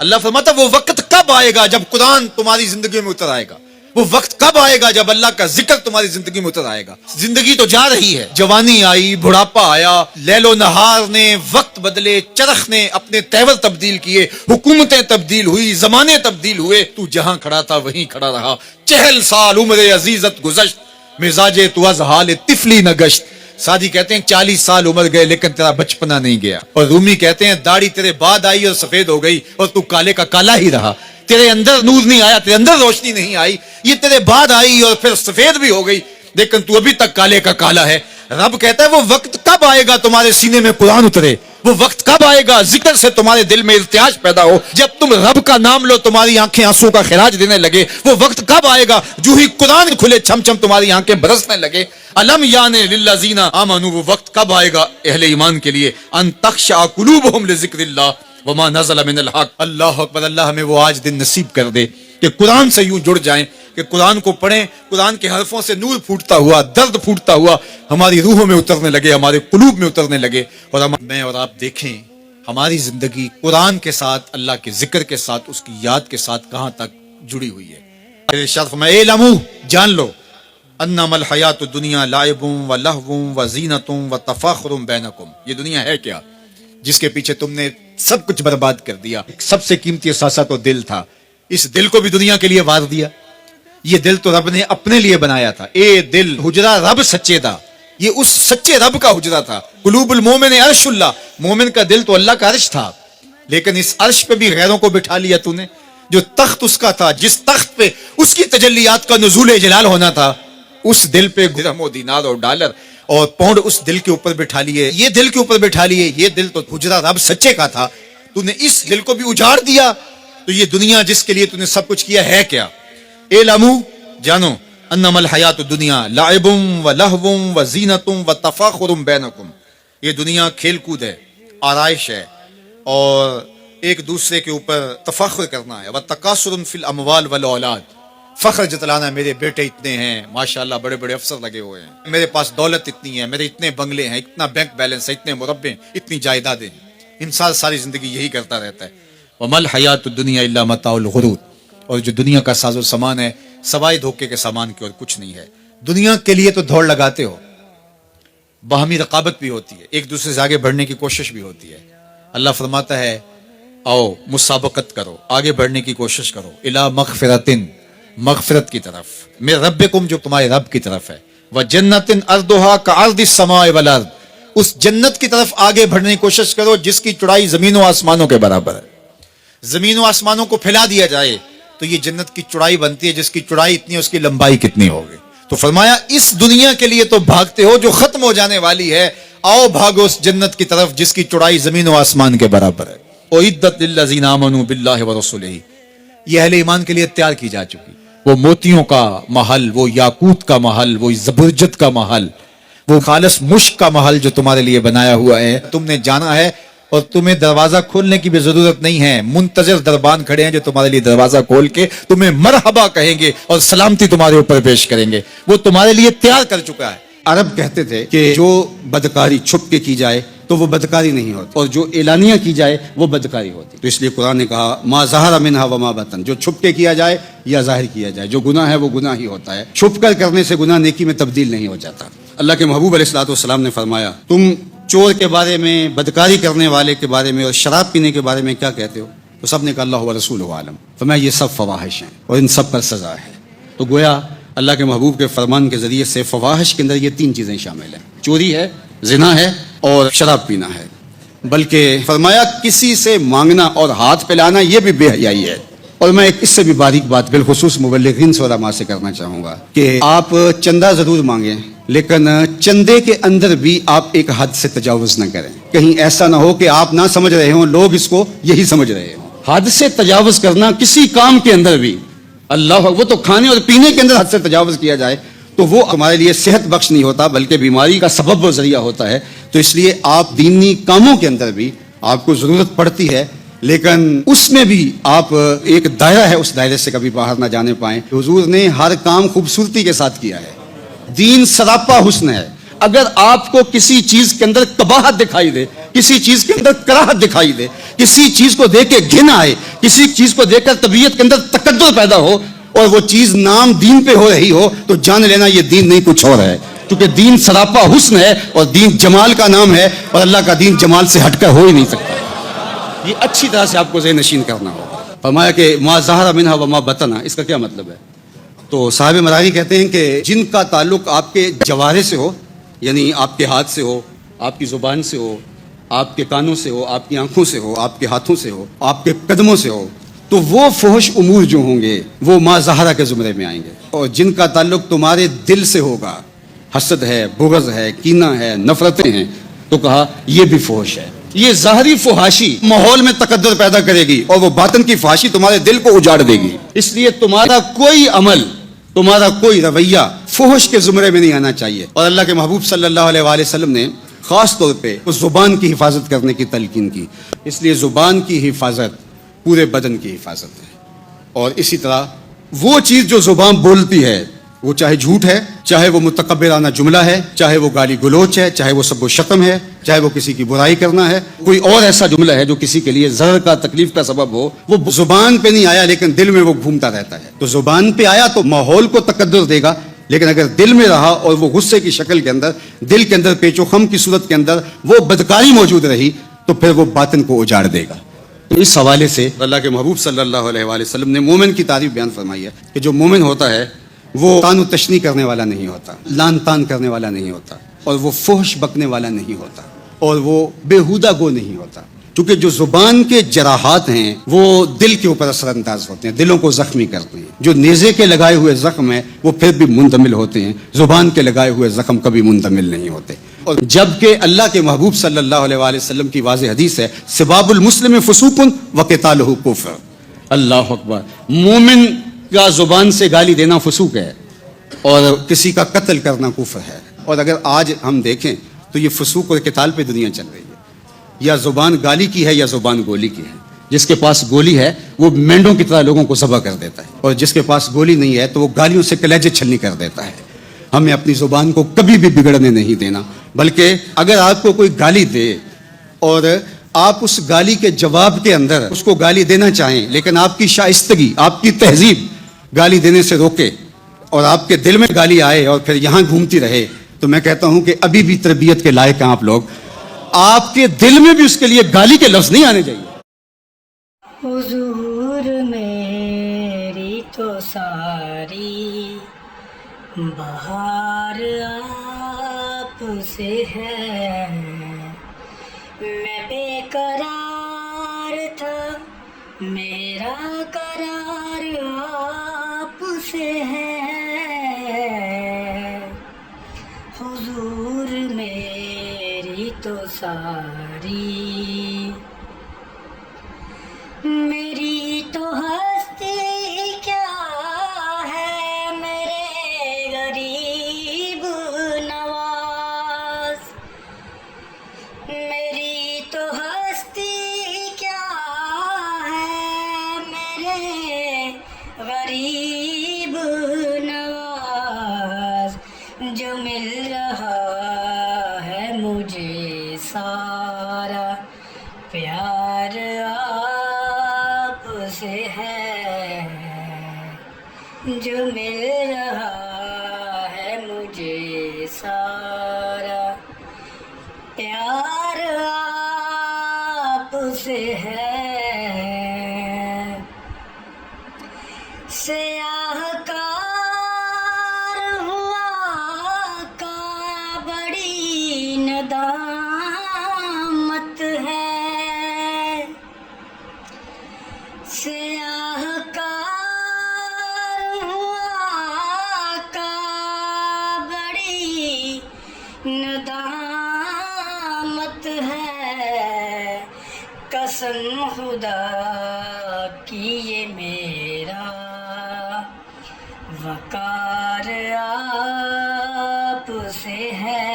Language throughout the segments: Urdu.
اللہ فرماتا وہ وقت کب آئے گا جب قرآن تمہاری زندگی میں اتر آئے گا، وہ وقت کب آئے گا جب اللہ کا ذکر تمہاری زندگی میں اتر آئے گا. زندگی تو جا رہی ہے، جوانی آئی، بڑھاپا آیا، لیل و نہار نے وقت بدلے، چرخ نے اپنے تیور تبدیل کیے، حکومتیں تبدیل ہوئی، زمانے تبدیل ہوئے، تو جہاں کھڑا تھا وہیں کھڑا رہا. 40 سال عمر عزیزت گزشت، مزاج تو از حال طفلی نہ گشت. سادی کہتے ہیں 40 سال عمر گئے لیکن تیرا بچپنا نہیں گیا. اور رومی کہتے ہیں داڑھی تیرے بعد آئی اور سفید ہو گئی اور تو کالے کا کالا ہی رہا. تیرے اندر نور نہیں آیا، تیرے اندر روشنی نہیں آئی، یہ تیرے بعد آئی اور پھر سفید بھی ہو گئی لیکن تو ابھی تک کالے کا کالا ہے. رب کہتا ہے وہ وقت کب آئے گا تمہارے سینے میں قرآن اترے، وہ وقت کب آئے گا ذکر سے تمہارے دل میں ارتیاش پیدا ہو، جب تم رب کا نام لو تمہاری آنکھیں آنسو کا خراج دینے لگے. وہ وقت کب آئے گا جو ہی قرآن کھلے چھم چھم تمہاری آنکھیں برسنے لگے. الم یعنی للذین آمنوا، وہ وقت کب آئے گا اہل ایمان کے لیے، ان تخشع قلوبہم لذکر اللہ وما نزل من الحق. اللہ اکبر. اللہ ہمیں وہ آج دن نصیب کر دے کہ قرآن سے یوں جڑ جائیں کہ قرآن کو پڑھیں، قرآن کے حرفوں سے نور پھوٹتا ہوا، درد پھوٹتا ہوا ہماری روحوں میں اترنے لگے، ہمارے قلوب میں اترنے لگے. اور میں اور آپ دیکھیں ہماری زندگی قرآن کے ساتھ، اللہ کے ذکر کے ساتھ، اس کی یاد کے ساتھ کہاں تک جڑی ہوئی ہے. ارشاد فرمایا اعلموا، جان لو، انما الحیات الدنیا لعب و لہو و زینت و تفاخر بینکم. یہ دنیا ہے کیا جس کے پیچھے تم نے سب کچھ برباد کر دیا. سب سے قیمتی اثاثہ تو دل تھا، اس دل کو بھی دنیا کے لیے وار دیا. یہ دل تو رب نے اپنے لیے بنایا تھا. اے دل حجرہ رب سچے دا، یہ اس سچے رب کا حجرہ تھا. قلوب المومن عرش اللہ، مومن کا دل تو اللہ کا عرش تھا، لیکن اس عرش پہ بھی غیروں کو بٹھا لیا تو نے. جو تخت اس کا تھا، جس تخت پہ اس کی تجلیات کا نزول جلال ہونا تھا، اس دل پہ درہم و دینار اور ڈالر اور پاؤنڈ اس دل کے اوپر بٹھا لیے. یہ دل کے اوپر بٹھا لیے. یہ دل تو حجرہ رب سچے کا تھا، تو نے اس دل کو بھی اجاڑ دیا. تو یہ دنیا جس کے لیے تو نے سب کچھ کیا ہے کیا؟ اعلموا، جانو، انما الحیات الدنیا لعب و لہو و زینت و تفاخر بینکم. یہ دنیا کھیل کود ہے، آرائش ہے اور ایک دوسرے کے اوپر تفاخر کرنا ہے. وتکاثر فی الاموال والاولاد، فخر جتلانا، میرے بیٹے اتنے ہیں، ماشاءاللہ بڑے بڑے افسر لگے ہوئے ہیں، میرے پاس دولت اتنی ہے، میرے اتنے بنگلے ہیں، اتنا بینک بیلنس ہے، اتنے مربے، اتنی جائیدادیں. انسان ساری زندگی یہی کرتا رہتا ہے. وما الحیات الدنیا الا متاع الغرور. اور جو دنیا کا ساز و سامان ہے سوائے دھوکے کے سامان کے اور کچھ نہیں ہے. دنیا کے لیے تو دوڑ لگاتے ہو، باہمی رقابت بھی ہوتی ہے، ایک دوسرے سے آگے بڑھنے کی کوشش بھی ہوتی ہے. اللہ فرماتا ہے آؤ مسابقت کرو، آگے بڑھنے کی کوشش کرو. الی مغفرتن، مغفرت کی طرف، میں ربکم، جو تمہارے رب کی طرف ہے. وجنت ارضھا کعرض السماء والارض، اس جنت کی طرف آگے بڑھنے کی کوشش کرو جس کی چوڑائی زمین و آسمانوں کے برابر ہے. زمین و آسمانوں کو پھیلا دیا جائے تو یہ جنت کی چوڑائی بنتی ہے، جس کی چوڑائی اتنی ہے اس کی لمبائی کتنی ہوگی. تو فرمایا اس دنیا کے لیے تو بھاگتے ہو جو ختم ہو جانے والی ہے، آؤ بھاگو اس جنت کی طرف جس کی چوڑائی زمین و آسمان کے برابر ہے. اعدت للذین آمنوا باللہ ورسولہ، یہ اہل ایمان کے لیے تیار کی جا چکی. وہ موتیوں کا محل، وہ یاقوت کا محل، وہ زبرجد کا محل، وہ خالص مشک کا محل جو تمہارے لیے بنایا ہوا ہے، تم نے جانا ہے. اور تمہیں دروازہ کھولنے کی بھی ضرورت نہیں ہے، منتظر دربان کھڑے ہیں جو تمہارے لیے دروازہ کھول کے تمہیں مرحبا کہیں گے اور سلامتی تمہارے اوپر پیش کریں گے. وہ تمہارے لیے تیار کر چکا ہے. عرب کہتے تھے کہ جو بدکاری چھپ کے کی جائے تو وہ بدکاری نہیں ہوتی، اور جو اعلانیہ کی جائے وہ بدکاری ہوتی. تو اس لیے قرآن نے کہا ما ظہر منہا وما بطن، جو چھپ کے کیا جائے یا ظاہر کیا جائے، جو گناہ ہے وہ گناہ ہی ہوتا ہے. چھپ کر کرنے سے گناہ نیکی میں تبدیل نہیں ہو جاتا. اللہ کے محبوب علیہ الصلوۃ والسلام نے فرمایا تم چور کے بارے میں، بدکاری کرنے والے کے بارے میں اور شراب پینے کے بارے میں کیا کہتے ہو؟ تو سب نے کہا اللہ و رسولہ عالم. فرمایا یہ سب فواحش ہیں اور ان سب پر سزا ہے. تو گویا اللہ کے محبوب کے فرمان کے ذریعے سے فواحش کے اندر یہ 3 چیزیں شامل ہیں، چوری ہے، زنا ہے اور شراب پینا ہے. بلکہ فرمایا کسی سے مانگنا اور ہاتھ پھیلانا یہ بھی بے حیائی ہے. اور میں ایک اس سے بھی باریک بات بالخصوص مبلغین سے علماء سے کرنا چاہوں گا کہ آپ چندہ ضرور مانگیں، لیکن چندے کے اندر بھی آپ ایک حد سے تجاوز نہ کریں. کہیں ایسا نہ ہو کہ آپ نہ سمجھ رہے ہوں، لوگ اس کو یہی سمجھ رہے ہوں. حد سے تجاوز کرنا کسی کام کے اندر بھی، اللہ، وہ تو کھانے اور پینے کے اندر حد سے تجاوز کیا جائے تو وہ ہمارے لیے صحت بخش نہیں ہوتا بلکہ بیماری کا سبب و ذریعہ ہوتا ہے. تو اس لیے آپ دینی کاموں کے اندر بھی آپ کو ضرورت پڑتی ہے، لیکن اس میں بھی آپ ایک دائرہ ہے، اس دائرے سے کبھی باہر نہ جانے پائیں. حضور نے ہر کام خوبصورتی کے ساتھ کیا ہے. دین سراپا حسن ہے. اگر آپ کو کسی چیز کے اندر قباحت دکھائی دے کسی چیز کے اندر کراہت دکھائی دے، کسی چیز کو دیکھ کے گھن آئے، کسی چیز کو دیکھ کر طبیعت کے اندر تقدر پیدا ہو اور وہ چیز نام دین پہ ہو رہی ہو، تو جان لینا یہ دین نہیں کچھ اور ہے، کیونکہ دین سراپا حسن ہے اور دین جمال کا نام ہے، اور اللہ کا دین جمال سے ہٹ کر ہو ہی نہیں سکتا۔ یہ اچھی طرح سے آپ کو ذہن نشین کرنا ہوگا۔ فرمایا کہ ما ظہر منہا وما بطن، اس کا کیا مطلب ہے؟ تو صاحب مراغی کہتے ہیں کہ جن کا تعلق آپ کے جوارے سے ہو، یعنی آپ کے ہاتھ سے ہو، آپ کی زبان سے ہو، آپ کے کانوں سے ہو، آپ کی آنکھوں سے ہو، آپ کے ہاتھوں سے ہو، آپ کے قدموں سے ہو، تو وہ فحش امور جو ہوں گے وہ ما ظہرہ کے زمرے میں آئیں گے۔ اور جن کا تعلق تمہارے دل سے ہوگا، حسد ہے، بغض ہے، کینہ ہے، نفرتیں ہیں، تو کہا یہ بھی فحش ہے۔ یہ ظاہری فحاشی ماحول میں تقدر پیدا کرے گی اور وہ باطن کی فحاشی تمہارے دل کو اجاڑ دے گی۔ اس لیے تمہارا کوئی عمل، تمہارا کوئی رویہ فحش کے زمرے میں نہیں آنا چاہیے۔ اور اللہ کے محبوب صلی اللہ علیہ وآلہ وسلم نے خاص طور پہ اس زبان کی حفاظت کرنے کی تلقین کی، اس لیے زبان کی حفاظت پورے بدن کی حفاظت ہے۔ اور اسی طرح وہ چیز جو زبان بولتی ہے، وہ چاہے جھوٹ ہے، چاہے وہ متکبرانہ جملہ ہے، چاہے وہ گالی گلوچ ہے، چاہے وہ سب و شتم ہے، چاہے وہ کسی کی برائی کرنا ہے، کوئی اور ایسا جملہ ہے جو کسی کے لیے ضرر کا، تکلیف کا سبب ہو، وہ زبان پہ نہیں آیا لیکن دل میں وہ گھومتا رہتا ہے۔ تو زبان پہ آیا تو ماحول کو تقدر دے گا، لیکن اگر دل میں رہا اور وہ غصے کی شکل کے اندر، دل کے اندر پیچ و خم کی صورت کے اندر وہ بدکاری موجود رہی، تو پھر وہ باطن کو اجاڑ دے گا۔ اس حوالے سے اللہ کے محبوب صلی اللہ علیہ وآلہ وسلم نے مومن کی تعریف بیان فرمائی ہے کہ جو مومن ہوتا ہے وہ تان و تشنی کرنے والا نہیں ہوتا، لان تان کرنے والا نہیں ہوتا، اور وہ فحش بکنے والا نہیں ہوتا، اور وہ بےہودہ گو نہیں ہوتا، کیونکہ جو زبان کے جراحات ہیں وہ دل کے اوپر اثر انداز ہوتے ہیں، دلوں کو زخمی کرتے ہیں۔ جو نیزے کے لگائے ہوئے زخم ہیں وہ پھر بھی منتمل ہوتے ہیں، زبان کے لگائے ہوئے زخم کبھی منتمل نہیں ہوتے۔ اور جبکہ اللہ کے محبوب صلی اللہ علیہ وآلہ وسلم کی واضح حدیث ہے، سباب المسلم فسوق وقتالہ کفر۔ اللہ اکبر۔ مومن کا زبان سے گالی دینا فسوق ہے اور کسی کا قتل کرنا کفر ہے۔ اور اگر آج ہم دیکھیں تو یہ فسوق اور قتال پہ دنیا چل رہی ہے، یا زبان گالی کی ہے یا زبان گولی کی ہے۔ جس کے پاس گولی ہے وہ مینڈوں کی طرح لوگوں کو ذبح کر دیتا ہے، اور جس کے پاس گولی نہیں ہے تو وہ گالیوں سے کلیجے چھلنی کر دیتا ہے۔ ہمیں اپنی زبان کو کبھی بھی بگڑنے نہیں دینا، بلکہ اگر آپ کو کوئی گالی دے اور آپ اس گالی کے جواب کے اندر اس کو گالی دینا چاہیں، لیکن آپ کی شائستگی، آپ کی تہذیب گالی دینے سے روکے اور آپ کے دل میں گالی آئے اور پھر یہاں گھومتی رہے، تو میں کہتا ہوں کہ ابھی بھی تربیت کے لائق ہیں آپ لوگ۔ آپ کے دل میں بھی اس کے لیے گالی کے لفظ نہیں آنے چاہیے۔ حضور میری تو ساری بہار آپ سے ہے، میں بے قرار تھا، میرا قرار آپ سے ہے۔ حضور میری تو ساری، میری تو ہستی کیا ہے میرے غریب نواز، میری تو ہستی کیا ہے میرے غریب نواز، جو مل رہا ہے مجھے سارا پیار آپ سے ہے، جو مل رہا ہے مجھے سارا پیار آپ سے ہے۔ سیاہ کار ہوا کا بڑی ندامت ہے، سیاہ کار ہوا کا بڑی ندامت ہے، قسم خدا کی یہ میرا وقار آپ سے ہے۔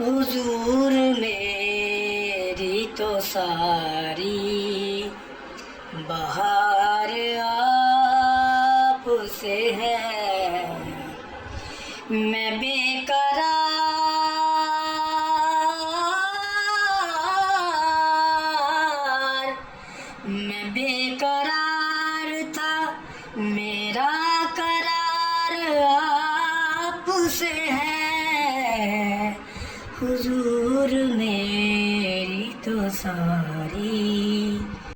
حضور میری تو ساری بہار آپ سے ہے، میں بے قرار میرا قرار آپ سے ہے، حضور میری تو ساری